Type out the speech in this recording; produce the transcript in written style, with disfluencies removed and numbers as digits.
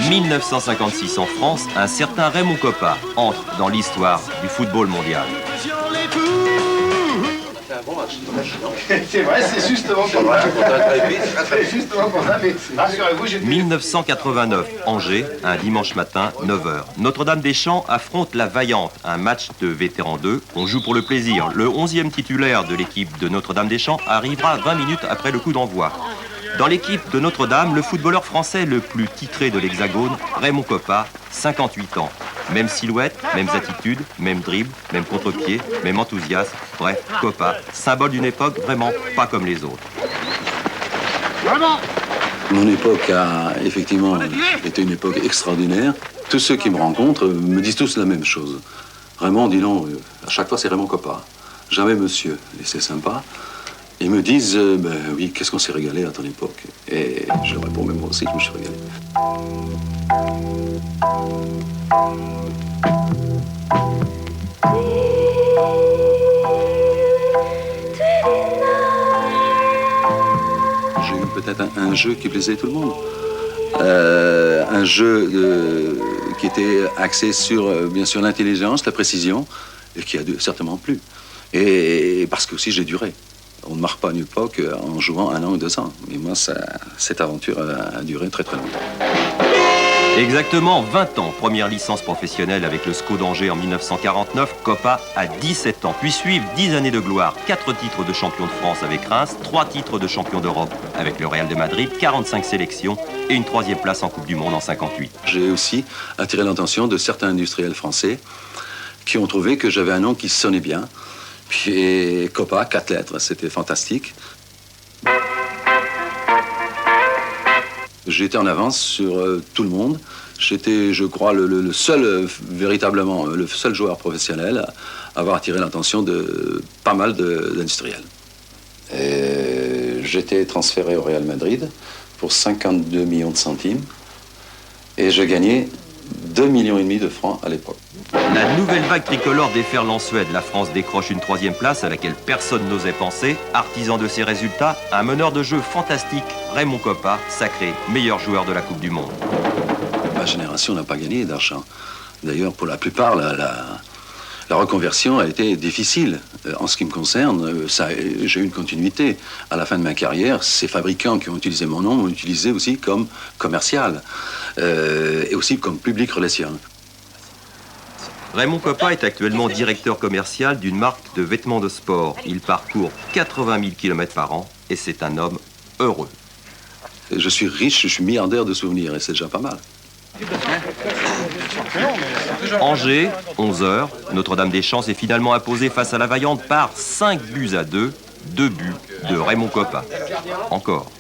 1956 en France, un certain Raymond Kopa entre dans l'histoire du football mondial. C'est vrai, c'est justement pour ça. C'est justement pour ça, mais rassurez-vous, j'ai... 1989, Angers, un dimanche matin, 9h. Notre-Dame-des-Champs affronte la Vaillante, un match de vétérans 2. On joue pour le plaisir. Le 11e titulaire de l'équipe de Notre-Dame-des-Champs arrivera 20 minutes après le coup d'envoi. Dans l'équipe de Notre-Dame, le footballeur français le plus titré de l'Hexagone, Raymond Kopa, 58 ans. Même silhouette, mêmes attitudes, même dribble, même contre-pied, même enthousiasme. Bref, Kopa, symbole d'une époque vraiment pas comme les autres. Mon époque a effectivement été une époque extraordinaire. Tous ceux qui me rencontrent me disent tous la même chose. Raymond, dis donc, à chaque fois c'est Raymond Kopa. Jamais monsieur, et c'est sympa. Ils me disent, ben oui, qu'est-ce qu'on s'est régalé à ton époque? Et je réponds, mais moi aussi, je me suis régalé. J'ai eu peut-être un jeu qui plaisait tout le monde. Un jeu qui était axé sur, bien sûr, l'intelligence, la précision, et qui a certainement plu. Et parce que aussi j'ai duré. On ne marque pas une époque en jouant 1 an ou 2 ans. Mais moi, cette aventure a duré très très longtemps. Exactement 20 ans, première licence professionnelle avec le SCO d'Angers en 1949, Kopa a 17 ans. Puis suivent 10 années de gloire, 4 titres de champion de France avec Reims, 3 titres de champion d'Europe avec le Real de Madrid, 45 sélections et une 3e place en Coupe du Monde en 58. J'ai aussi attiré l'attention de certains industriels français qui ont trouvé que j'avais un nom qui sonnait bien. Puis Kopa, 4 lettres, c'était fantastique. J'étais en avance sur tout le monde. J'étais, je crois, le seul, véritablement, le seul joueur professionnel à avoir attiré l'attention de pas mal d'industriels. J'étais transféré au Real Madrid pour 52 millions de centimes et je gagnais 2,5 millions de francs à l'époque. La nouvelle vague tricolore déferle en Suède. La France décroche une 3e place à laquelle personne n'osait penser. Artisan de ses résultats, un meneur de jeu fantastique, Raymond Kopa, sacré meilleur joueur de la Coupe du Monde. Ma génération n'a pas gagné d'argent. D'ailleurs, pour la plupart, la reconversion a été difficile. En ce qui me concerne, j'ai eu une continuité. À la fin de ma carrière, ces fabricants qui ont utilisé mon nom m'ont utilisé aussi comme commercial et aussi comme public relation. Raymond Kopa est actuellement directeur commercial d'une marque de vêtements de sport. Il parcourt 80 000 km par an et c'est un homme heureux. Je suis riche, je suis milliardaire de souvenirs et c'est déjà pas mal. Angers, 11h, Notre-Dame-des-Champs s'est finalement imposé face à la Vaillante par 5-2. 2 buts de Raymond Kopa. Encore.